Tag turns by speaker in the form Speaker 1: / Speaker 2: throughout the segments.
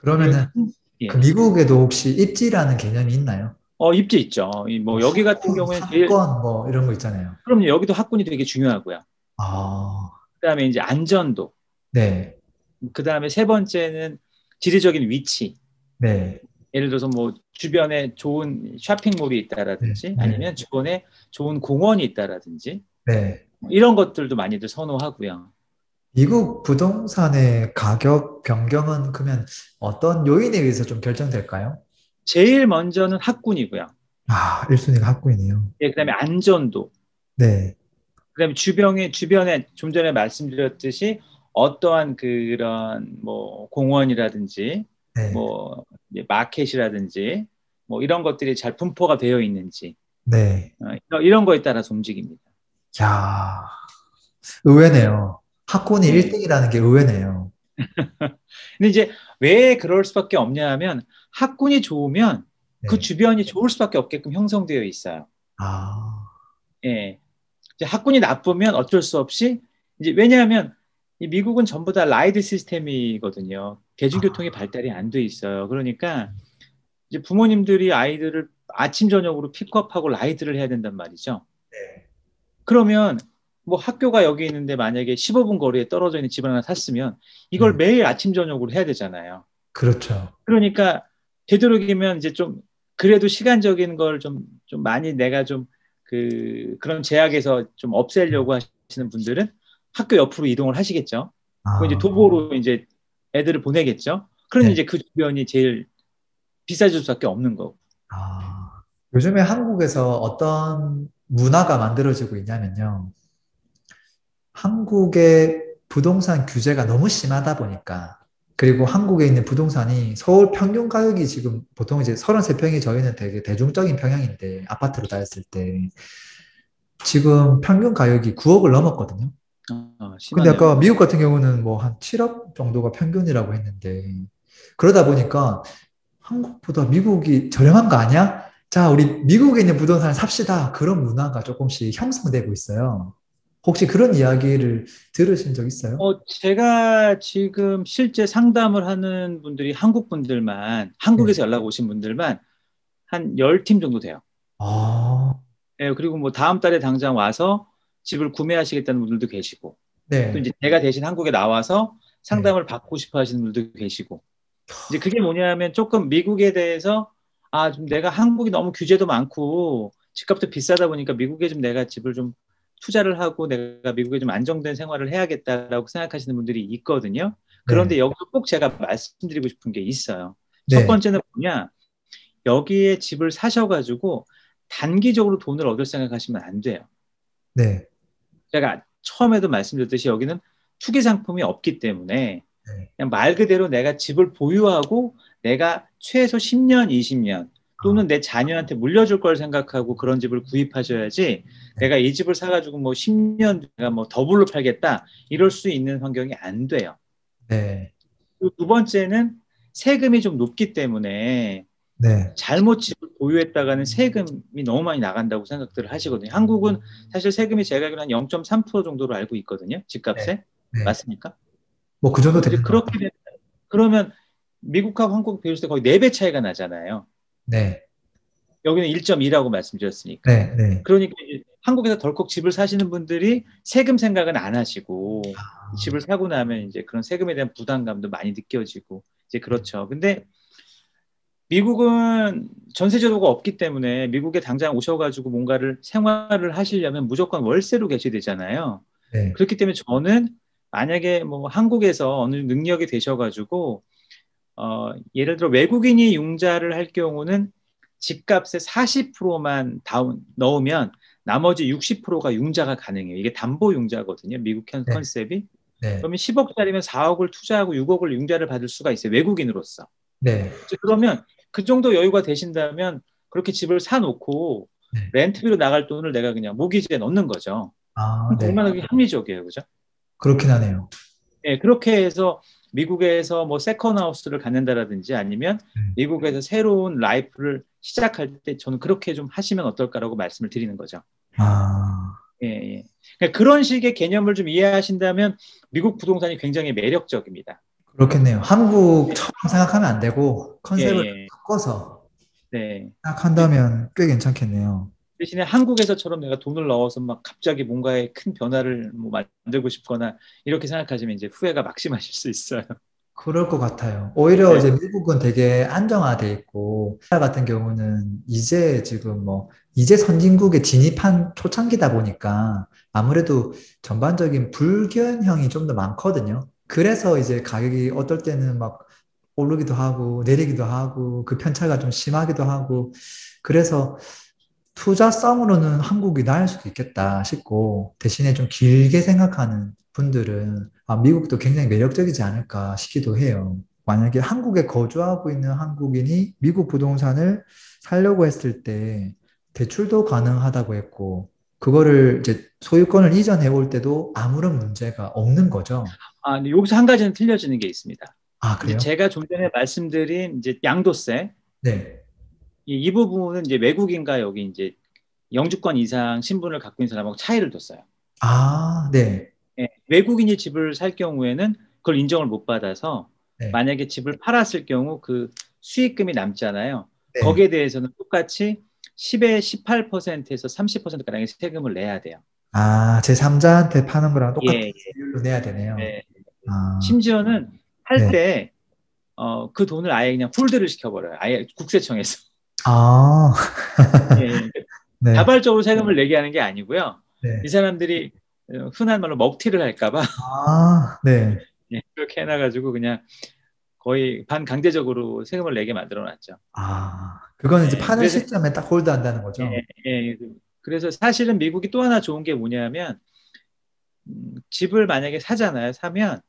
Speaker 1: 이게
Speaker 2: 그러면은 그
Speaker 1: 예.
Speaker 2: 미국에도 혹시 입지라는 개념이 있나요?
Speaker 1: 입지 있죠. 뭐
Speaker 2: 뭐
Speaker 1: 여기 같은
Speaker 2: 학군,
Speaker 1: 경우에는 제일
Speaker 2: 상권 뭐 이런 거 있잖아요.
Speaker 1: 그럼 여기도 학군이 되게 중요하고요.
Speaker 2: 아,
Speaker 1: 그다음에 이제 안전도.
Speaker 2: 네,
Speaker 1: 그다음에 세 번째는 지리적인 위치.
Speaker 2: 네,
Speaker 1: 예를 들어서 뭐 주변에 좋은 쇼핑몰이
Speaker 2: 네,
Speaker 1: 있다라든지
Speaker 2: 네,
Speaker 1: 아니면 주변에 좋은 공원이 있다라든지
Speaker 2: 네.
Speaker 1: 이런 것들도 많이들 선호하고요.
Speaker 2: 미국 부동산의 가격 변경은 그러면 어떤 요인에 의해서 좀 결정될까요?
Speaker 1: 제일 먼저는 학군이고요.
Speaker 2: 아, 1순위가 학구이네요.
Speaker 1: 예, 그다음에 안전도.
Speaker 2: 네,
Speaker 1: 그다음에 주변에 좀 전에 말씀드렸듯이 어떠한 그런 뭐 공원이라든지
Speaker 2: 네,
Speaker 1: 뭐 이제 마켓이라든지 뭐 이런 것들이 잘 분포가 되어 있는지
Speaker 2: 네.
Speaker 1: 이런 거에 따라서 움직입니다.
Speaker 2: 야, 의외네요. 학군이
Speaker 1: 예.
Speaker 2: 1등이라는 게 의외네요.
Speaker 1: 근데 이제 왜 그럴 수밖에 없냐 하면 학군이 좋으면 그
Speaker 2: 네.
Speaker 1: 주변이 좋을 수밖에 없게끔 형성되어 있어요.
Speaker 2: 아,
Speaker 1: 예. 이제 학군이 나쁘면 어쩔 수 없이 이제 왜냐하면 이 미국은 전부 다 라이드 시스템이거든요. 대중교통이
Speaker 2: 아,
Speaker 1: 발달이 안 돼 있어요. 그러니까 이제 부모님들이 아이들을 아침 저녁으로 픽업하고 라이드를 해야 된단 말이죠.
Speaker 2: 네,
Speaker 1: 그러면 뭐 학교가 여기 있는데 만약에 15분 거리에 떨어져 있는 집을 하나 샀으면 이걸
Speaker 2: 네.
Speaker 1: 매일 아침 저녁으로 해야 되잖아요.
Speaker 2: 그렇죠.
Speaker 1: 그러니까 되도록이면 이제 좀 그래도 시간적인 걸 좀 많이 내가 좀 그런 제약에서 좀 없애려고 하시는 분들은 학교 옆으로 이동을 하시겠죠. 그 이제
Speaker 2: 아,
Speaker 1: 도보로 이제 애들을 보내겠죠. 그러면
Speaker 2: 네.
Speaker 1: 이제 그 주변이 제일 비싸질 수밖에 없는 거고.
Speaker 2: 아, 요즘에 한국에서 어떤 문화가 만들어지고 있냐면요. 한국의 부동산 규제가 너무 심하다 보니까, 그리고 한국에 있는 부동산이 서울 평균 가격이 지금 보통 이제 33평이 저희는 되게 대중적인 평양인데, 아파트로 따졌을 때, 지금 평균 가격이 9억을 넘었거든요. 근데 아까
Speaker 1: 심하네요.
Speaker 2: 미국 같은 경우는 뭐 한 7억 정도가 평균이라고 했는데, 그러다 보니까 한국보다 미국이 저렴한 거 아니야? 자, 우리 미국에 있는 부동산을 삽시다. 그런 문화가 조금씩 형성되고 있어요. 혹시 그런 이야기를 들으신 적 있어요?
Speaker 1: 제가 지금 실제 상담을 하는 분들이 한국 분들만,
Speaker 2: 네.
Speaker 1: 한국에서 연락 오신 분들만 한 10팀 정도 돼요.
Speaker 2: 아,
Speaker 1: 예, 그리고 뭐 다음 달에 당장 와서 집을 구매하시겠다는 분들도 계시고, 또
Speaker 2: 네,
Speaker 1: 이제 제가 대신 한국에 나와서
Speaker 2: 네,
Speaker 1: 상담을 받고 싶어 하시는 분들도 계시고, 이제 그게 뭐냐면 조금 미국에 대해서, 좀 내가 한국이 너무 규제도 많고, 집값도 비싸다 보니까 미국에 좀 내가 집을 좀 투자를 하고 내가 미국에 좀 안정된 생활을 해야겠다라고 생각하시는 분들이 있거든요.
Speaker 2: 네,
Speaker 1: 그런데 여기서 꼭 제가 말씀드리고 싶은 게 있어요. 첫
Speaker 2: 네,
Speaker 1: 번째는 뭐냐? 여기에 집을 사셔가지고 단기적으로 돈을 얻을 생각하시면 안 돼요.
Speaker 2: 네,
Speaker 1: 제가 처음에도 말씀드렸듯이 여기는 투기 상품이 없기 때문에
Speaker 2: 네.
Speaker 1: 그냥 말 그대로 내가 집을 보유하고 내가 최소 10년, 20년
Speaker 2: 아,
Speaker 1: 또는 내 자녀한테 물려줄 걸 생각하고 그런 집을 구입하셔야지
Speaker 2: 네,
Speaker 1: 내가 이 집을 사가지고 뭐 10년 내가 뭐 더블로 팔겠다 이럴 수 있는 환경이 안 돼요.
Speaker 2: 네,
Speaker 1: 그리고 두 번째는 세금이 좀 높기 때문에
Speaker 2: 네,
Speaker 1: 잘못 집을 보유했다가는 세금이 너무 많이 나간다고 생각들을 하시거든요. 한국은 사실 세금이 제가 알기로 한 0.3% 정도로 알고 있거든요.
Speaker 2: 네,
Speaker 1: 집값에.
Speaker 2: 네.
Speaker 1: 맞습니까?
Speaker 2: 뭐 그 정도
Speaker 1: 이제
Speaker 2: 되는 것
Speaker 1: 그렇게
Speaker 2: 같아요.
Speaker 1: 그러면 미국하고 한국 비교했을 때 거의 4배 차이가 나잖아요.
Speaker 2: 네,
Speaker 1: 여기는 1.2라고 말씀드렸으니까.
Speaker 2: 네, 네.
Speaker 1: 그러니까 이제 한국에서 덜컥 집을 사시는 분들이 세금 생각은 안 하시고 집을 사고 나면 이제 그런 세금에 대한 부담감도 많이 느껴지고 이제 그렇죠. 근데 미국은 전세제도가 없기 때문에 미국에 당장 오셔가지고 뭔가를 생활을 하시려면 무조건 월세로 계셔야 되잖아요.
Speaker 2: 네,
Speaker 1: 그렇기 때문에 저는 만약에 뭐 한국에서 어느 능력이 되셔가지고 예를 들어 외국인이 융자를 할 경우는 집값의 40%만 다운 넣으면 나머지 60%가 융자가 가능해요. 이게 담보 융자거든요. 미국
Speaker 2: 네,
Speaker 1: 컨셉이.
Speaker 2: 네,
Speaker 1: 그러면 10억짜리면 4억을 투자하고 6억을 융자를 받을 수가 있어요. 외국인으로서.
Speaker 2: 네,
Speaker 1: 이제 그러면 그 정도 여유가 되신다면 그렇게 집을 사놓고
Speaker 2: 네.
Speaker 1: 렌트비로 나갈 돈을 내가 그냥 모기지에 넣는 거죠.
Speaker 2: 아,
Speaker 1: 그럼
Speaker 2: 네.
Speaker 1: 얼마나 그게 합리적이에요. 그죠?
Speaker 2: 그렇긴 하네요.
Speaker 1: 예, 그렇게 해서 미국에서 뭐 세컨하우스를 갖는다라든지 아니면
Speaker 2: 네.
Speaker 1: 미국에서 새로운 라이프를 시작할 때 저는 그렇게 좀 하시면 어떨까라고 말씀을 드리는 거죠.
Speaker 2: 아,
Speaker 1: 예, 예. 그러니까 그런 식의 개념을 좀 이해하신다면 미국 부동산이 굉장히 매력적입니다.
Speaker 2: 그렇겠네요. 한국처럼 생각하면 안 되고
Speaker 1: 예,
Speaker 2: 컨셉을
Speaker 1: 예.
Speaker 2: 바꿔서
Speaker 1: 네.
Speaker 2: 생각한다면 꽤 괜찮겠네요.
Speaker 1: 대신에 한국에서처럼 내가 돈을 넣어서 막 갑자기 뭔가에 큰 변화를 뭐 만들고 싶거나 이렇게 생각하시면 이제 후회가 막심하실 수 있어요.
Speaker 2: 그럴 것 같아요. 오히려
Speaker 1: 네.
Speaker 2: 이제 미국은 되게 안정화돼 있고, 우리나라 같은 경우는 이제 지금 뭐, 이제 선진국에 진입한 초창기다 보니까 아무래도 전반적인 불균형이 좀 더 많거든요. 그래서 이제 가격이 어떨 때는 막 오르기도 하고, 내리기도 하고, 그 편차가 좀 심하기도 하고, 그래서 투자성으로는 한국이 나을 수도 있겠다 싶고, 대신에 좀 길게 생각하는 분들은 아, 미국도 굉장히 매력적이지 않을까 싶기도 해요. 만약에 한국에 거주하고 있는 한국인이 미국 부동산을 살려고 했을 때 대출도 가능하다고 했고, 그거를 이제 소유권을 이전해 올 때도 아무런 문제가 없는 거죠.
Speaker 1: 아, 근데 여기서 한 가지는 틀려지는 게 있습니다.
Speaker 2: 아,
Speaker 1: 이제
Speaker 2: 그래요?
Speaker 1: 제가 좀 전에 말씀드린 이제 양도세
Speaker 2: 네.
Speaker 1: 이 부분은 이제 외국인과 여기 이제 영주권 이상 신분을 갖고 있는 사람하고 차이를 뒀어요.
Speaker 2: 아, 네.
Speaker 1: 예, 외국인이 집을 살 경우에는 그걸 인정을 못 받아서
Speaker 2: 네.
Speaker 1: 만약에 집을 팔았을 경우 그 수익금이 남잖아요.
Speaker 2: 네.
Speaker 1: 거기에 대해서는 똑같이 10에 18%에서 30%가량의 세금을 내야 돼요.
Speaker 2: 아, 제3자한테 파는 거랑
Speaker 1: 예,
Speaker 2: 똑같은
Speaker 1: 예.
Speaker 2: 비율로 내야 되네요.
Speaker 1: 네.
Speaker 2: 아,
Speaker 1: 심지어는 할
Speaker 2: 네.
Speaker 1: 때, 그 돈을 아예 그냥 홀드를 시켜버려요. 아예 국세청에서.
Speaker 2: 아,
Speaker 1: 예, 예.
Speaker 2: 네,
Speaker 1: 자발적으로 세금을 내게 하는 게 아니고요. 이
Speaker 2: 네.
Speaker 1: 사람들이 흔한 말로 먹튀를 할까봐
Speaker 2: 아, 네.
Speaker 1: 예, 그렇게 해놔가지고 그냥 거의 반강제적으로 세금을 내게 만들어 놨죠.
Speaker 2: 아, 그건 이제
Speaker 1: 예,
Speaker 2: 파는
Speaker 1: 그래서
Speaker 2: 시점에 딱 홀드한다는
Speaker 1: 예,
Speaker 2: 거죠.
Speaker 1: 예, 그래서 사실은 미국이 또 하나 좋은 게 뭐냐면 집을 만약에 사잖아요. 사면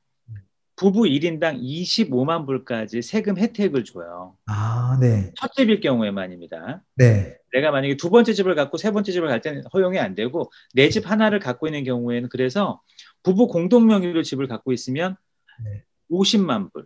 Speaker 1: 부부 1인당 25만 불까지 세금 혜택을 줘요.
Speaker 2: 아, 네,
Speaker 1: 첫 집일 경우에만입니다.
Speaker 2: 네,
Speaker 1: 내가 만약에 두 번째 집을 갖고 세 번째 집을 갈 때는 허용이 안 되고 내 집 하나를 갖고 있는 경우에는 그래서 부부 공동 명의로 집을 갖고 있으면
Speaker 2: 네,
Speaker 1: 50만
Speaker 2: 네.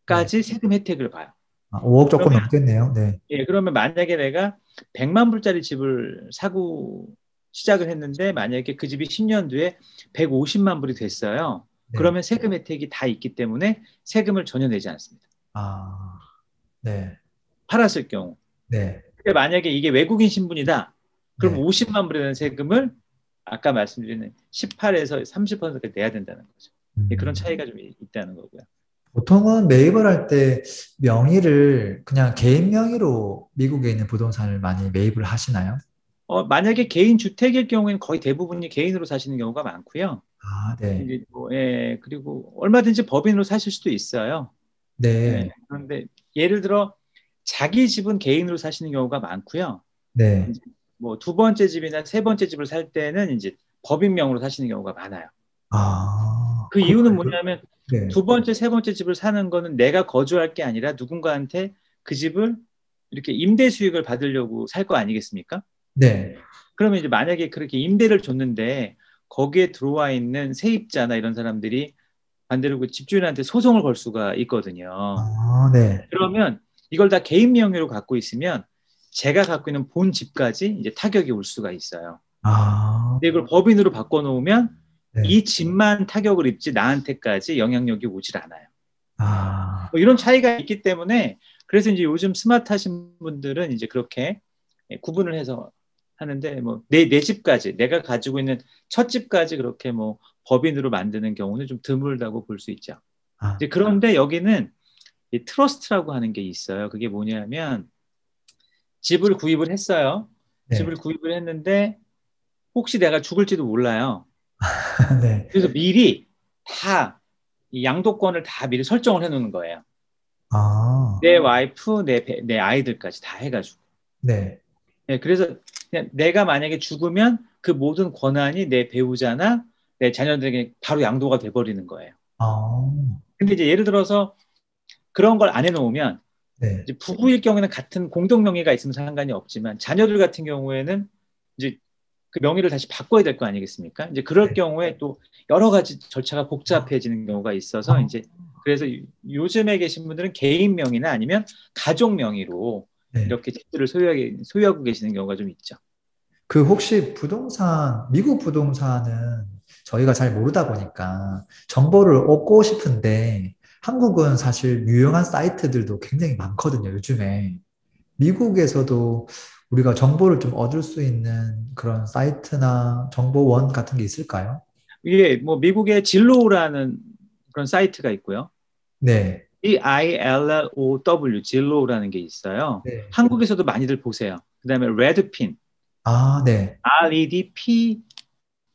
Speaker 1: 불까지 세금 혜택을 봐요.
Speaker 2: 아, 5억 조금
Speaker 1: 그러면
Speaker 2: 넘겠네요. 네,
Speaker 1: 예, 그러면 만약에 내가 100만 불짜리 집을 사고 시작을 했는데 만약에 그 집이 10년 뒤에 150만 불이 됐어요.
Speaker 2: 네.
Speaker 1: 그러면 세금 혜택이 다 있기 때문에 세금을 전혀 내지 않습니다.
Speaker 2: 아, 네,
Speaker 1: 팔았을 경우.
Speaker 2: 네,
Speaker 1: 근데 만약에 이게 외국인 신분이다. 그럼
Speaker 2: 네.
Speaker 1: 50만 불에 대한 세금을 아까 말씀드린 18에서 30%까지 내야 된다는 거죠. 예, 그런
Speaker 2: 음,
Speaker 1: 차이가 좀 있다는 거고요.
Speaker 2: 보통은 매입을 할 때 명의를 그냥 개인 명의로 미국에 있는 부동산을 많이 매입을 하시나요?
Speaker 1: 만약에 개인 주택일 경우에는 거의 대부분이 개인으로 사시는 경우가 많고요.
Speaker 2: 아, 네,
Speaker 1: 이제 뭐, 예, 그리고 얼마든지 법인으로 사실 수도 있어요. 예,
Speaker 2: 네,
Speaker 1: 그런데 예를 들어 자기 집은 개인으로 사시는 경우가 많고요.
Speaker 2: 네.
Speaker 1: 이제 뭐 두 번째 집이나 세 번째 집을 살 때는 이제 법인명으로 사시는 경우가 많아요.
Speaker 2: 아,
Speaker 1: 그
Speaker 2: 그,
Speaker 1: 이유는 뭐냐면
Speaker 2: 네,
Speaker 1: 두 번째, 세 번째 집을 사는 거는 내가 거주할 게 아니라 누군가한테 그 집을 이렇게 임대 수익을 받으려고 살 거 아니겠습니까?
Speaker 2: 네.
Speaker 1: 그러면 이제 만약에 그렇게 임대를 줬는데 거기에 들어와 있는 세입자나 이런 사람들이 반대로 그 집주인한테 소송을 걸 수가 있거든요.
Speaker 2: 아, 네.
Speaker 1: 그러면 이걸 다 개인 명의로 갖고 있으면 제가 갖고 있는 본 집까지 이제 타격이 올 수가 있어요.
Speaker 2: 아,
Speaker 1: 근데 이걸 법인으로 바꿔놓으면
Speaker 2: 네.
Speaker 1: 이 집만 타격을 입지 나한테까지 영향력이 오질 않아요.
Speaker 2: 아,
Speaker 1: 뭐 이런 차이가 있기 때문에 그래서 이제 요즘 스마트하신 분들은 이제 그렇게 구분을 해서 하는데 뭐 내 집까지 내가 가지고 있는 첫 집까지 그렇게 뭐 법인으로 만드는 경우는 좀 드물다고 볼 수 있죠.
Speaker 2: 아,
Speaker 1: 이제 그런데 여기는 이 트러스트라고 하는 게 있어요. 그게 뭐냐면 집을 구입을 했어요.
Speaker 2: 네.
Speaker 1: 집을 구입을 했는데 혹시 내가 죽을지도 몰라요.
Speaker 2: 네.
Speaker 1: 그래서 미리 다 이 양도권을 다 미리 설정을 해놓는 거예요.
Speaker 2: 아,
Speaker 1: 내 와이프, 내 아이들까지 다 해가지고.
Speaker 2: 네.
Speaker 1: 네, 그래서 그냥 내가 만약에 죽으면 그 모든 권한이 내 배우자나 내 자녀들에게 바로 양도가 돼버리는 거예요.
Speaker 2: 아,
Speaker 1: 근데 이제 예를 들어서 그런 걸 안 해놓으면
Speaker 2: 네.
Speaker 1: 이제 부부일 경우에는 같은 공동 명의가 있으면 상관이 없지만 자녀들 같은 경우에는 이제 그 명의를 다시 바꿔야 될 거 아니겠습니까? 이제 그럴
Speaker 2: 네.
Speaker 1: 경우에 또 여러 가지 절차가 복잡해지는 경우가 있어서
Speaker 2: 아,
Speaker 1: 이제 그래서 요즘에 계신 분들은 개인 명의나 아니면 가족 명의로
Speaker 2: 네.
Speaker 1: 이렇게 집들을 소유하고 계시는 경우가 좀 있죠.
Speaker 2: 그 혹시 부동산, 미국 부동산은 저희가 잘 모르다 보니까 정보를 얻고 싶은데 한국은 사실 유용한 사이트들도 굉장히 많거든요, 요즘에. 미국에서도 우리가 정보를 좀 얻을 수 있는 그런 사이트나 정보원 같은 게 있을까요?
Speaker 1: 이게 뭐 미국의 진로라는 그런 사이트가 있고요.
Speaker 2: 네.
Speaker 1: Dillow, 진로라는 게 있어요.
Speaker 2: 네.
Speaker 1: 한국에서도 많이들 보세요. 그다음에 레드핀,
Speaker 2: 아, 네.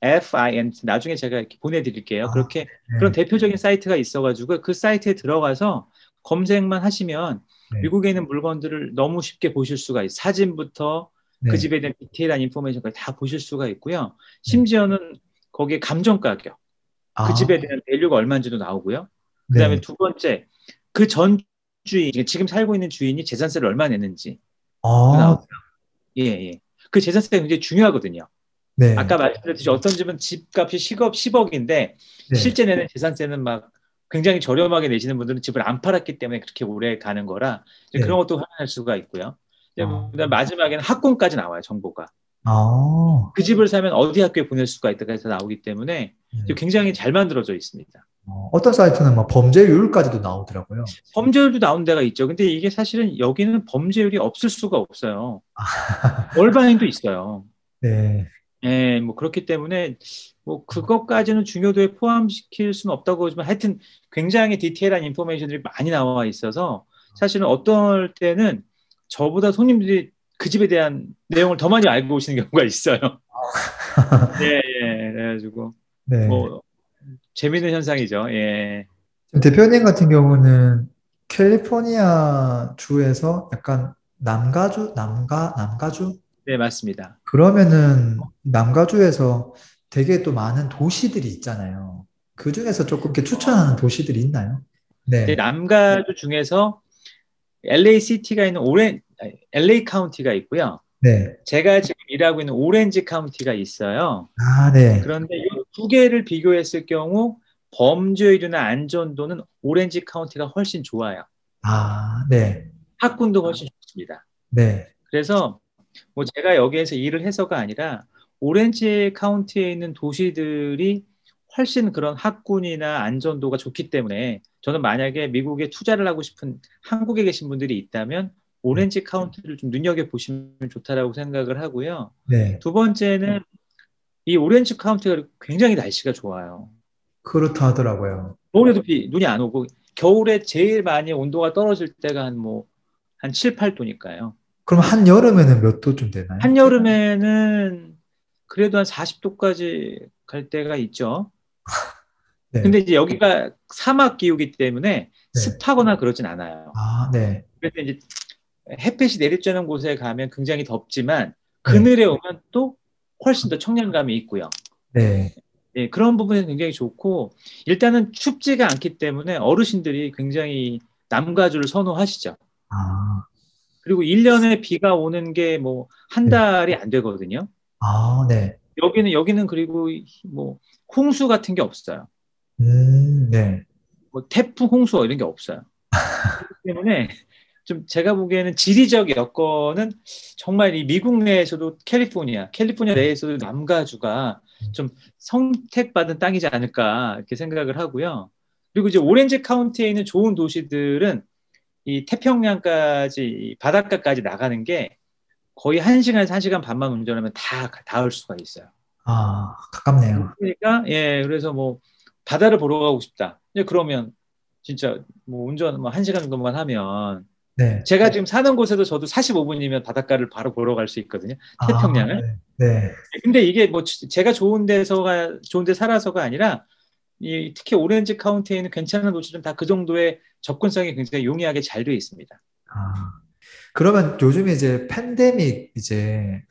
Speaker 1: REDPFIN 나중에 제가 이렇게 보내드릴게요.
Speaker 2: 아,
Speaker 1: 그렇게 그런
Speaker 2: 네.
Speaker 1: 대표적인 사이트가 있어가지고 그 사이트에 들어가서 검색만 하시면
Speaker 2: 네.
Speaker 1: 미국에 있는 물건들을 너무 쉽게 보실 수가 있어요. 사진부터 그
Speaker 2: 네.
Speaker 1: 집에 대한 디테일한 인포메이션까지 다 보실 수가 있고요.
Speaker 2: 네.
Speaker 1: 심지어는 거기에 감정 가격, 그
Speaker 2: 아,
Speaker 1: 집에 대한 밸류가 얼마인지도 나오고요. 그다음에
Speaker 2: 네.
Speaker 1: 두 번째, 그 전 주인, 지금 살고 있는 주인이 재산세를 얼마 냈는지도
Speaker 2: 아,
Speaker 1: 나오고요. 예, 예. 그 재산세가 굉장히 중요하거든요.
Speaker 2: 네.
Speaker 1: 아까 말씀드렸듯이 어떤 집은 집값이 10억인데
Speaker 2: 네.
Speaker 1: 실제 내는 재산세는 막 굉장히 저렴하게 내시는 분들은 집을 안 팔았기 때문에 그렇게 오래 가는 거라 이제 그런
Speaker 2: 네.
Speaker 1: 것도 확인할 수가 있고요. 이제
Speaker 2: 아,
Speaker 1: 그다음 마지막에는 학군까지 나와요, 정보가.
Speaker 2: 아,
Speaker 1: 그 집을 사면 어디 학교에 보낼 수가 있다가 해서 나오기 때문에
Speaker 2: 네.
Speaker 1: 굉장히 잘 만들어져 있습니다.
Speaker 2: 어떤 사이트는 막 범죄율까지도 나오더라고요.
Speaker 1: 범죄율도 나온 데가 있죠. 근데 이게 사실은 여기는 범죄율이 없을 수가 없어요. 월반응도 있어요.
Speaker 2: 네.
Speaker 1: 예, 뭐 그렇기 때문에 뭐 그것까지는 중요도에 포함시킬 수는 없다고 하지만 하여튼 굉장히 디테일한 인포메이션들이 많이 나와 있어서 사실은 어떨 때는 저보다 손님들이 그 집에 대한 내용을 더 많이 알고 오시는 경우가 있어요. 예, 예. 그래가지고
Speaker 2: 네.
Speaker 1: 뭐 재밌는 현상이죠. 예.
Speaker 2: 지금 대표님 같은 경우는 캘리포니아 주에서 약간 남가주?
Speaker 1: 네, 맞습니다.
Speaker 2: 그러면은 남가주에서 되게 또 많은 do시들이 있잖아요. 그 중에서 조금 이렇게 추천하는 도시들이 있나요?
Speaker 1: 네,
Speaker 2: 네.
Speaker 1: 남가주 중에서 LA 시티가 있는 LA 카운티가 있고요.
Speaker 2: 네.
Speaker 1: 제가 지금 일하고 있는 오렌지 카운티가 있어요.
Speaker 2: 아, 네.
Speaker 1: 그런데 이 두 개를 비교했을 경우 범죄율이나 안전도는 오렌지 카운티가 훨씬 좋아요.
Speaker 2: 아, 네.
Speaker 1: 학군도 훨씬 좋습니다.
Speaker 2: 네.
Speaker 1: 그래서 뭐 제가 여기에서 일을 해서가 아니라 오렌지 카운티에 있는 도시들이 훨씬 그런 학군이나 안전도가 좋기 때문에 저는 만약에 미국에 투자를 하고 싶은 한국에 계신 분들이 있다면 오렌지 카운티를 좀 눈여겨보시면 좋다라고 생각을 하고요.
Speaker 2: 네.
Speaker 1: 두 번째는 이 오렌지 카운티가 굉장히 날씨가 좋아요.
Speaker 2: 그렇다 하더라고요.
Speaker 1: 겨울에도 눈이 안 오고 겨울에 제일 많이 온도가 떨어질 때가 한 7, 8도니까요.
Speaker 2: 그럼 한여름에는 몇 도쯤 되나요?
Speaker 1: 한여름에는 그래도 한 40도까지 갈 때가 있죠.
Speaker 2: 네.
Speaker 1: 근데 이제 여기가 사막 기후이기 때문에
Speaker 2: 네.
Speaker 1: 습하거나 그러진 않아요.
Speaker 2: 아, 네.
Speaker 1: 그래서 이제 햇빛이 내리쬐는 곳에 가면 굉장히 덥지만
Speaker 2: 네.
Speaker 1: 그늘에 오면 또 훨씬 더 청량감이 있고요.
Speaker 2: 네.
Speaker 1: 예, 그런 부분에서 굉장히 좋고 일단은 춥지가 않기 때문에 어르신들이 굉장히 남가주를 선호하시죠.
Speaker 2: 아,
Speaker 1: 그리고 1년에 비가 오는 게 뭐 한
Speaker 2: 네.
Speaker 1: 달이 안 되거든요.
Speaker 2: 아, 네.
Speaker 1: 여기는 그리고 뭐 홍수 같은 게 없어요.
Speaker 2: 네.
Speaker 1: 뭐 태풍, 홍수 이런 게 없어요. 그렇기 때문에 좀 제가 보기에는 지리적 여건은 정말 이 미국 내에서도 캘리포니아 내에서도 남가주가 좀 선택받은 땅이지 않을까 이렇게 생각을 하고요. 그리고 이제 오렌지 카운티에 있는 좋은 도시들은 이 태평양까지 바닷가까지 나가는 게 거의 1시간에서 1시간 반만 운전하면 다 닿을 수가 있어요.
Speaker 2: 아, 가깝네요.
Speaker 1: 그러니까 예, 그래서 뭐 바다를 보러 가고 싶다. 예, 그러면 진짜 뭐 운전 뭐 1시간 정도만 하면
Speaker 2: 네.
Speaker 1: 제가 지금 사는 곳에도 저도 45분이면 바닷가를 바로 보러 갈 수 있거든요.
Speaker 2: 아,
Speaker 1: 태평양을.
Speaker 2: 네. 네.
Speaker 1: 근데 이게 뭐 제가 좋은 데 살아서가 아니라 이 특히 오렌지 카운티에 있는 괜찮은 도시는 다 그 정도의 접근성이 굉장히 용이하게 잘 되어 있습니다.
Speaker 2: 아, 그러면 요즘 이제 팬데믹 이제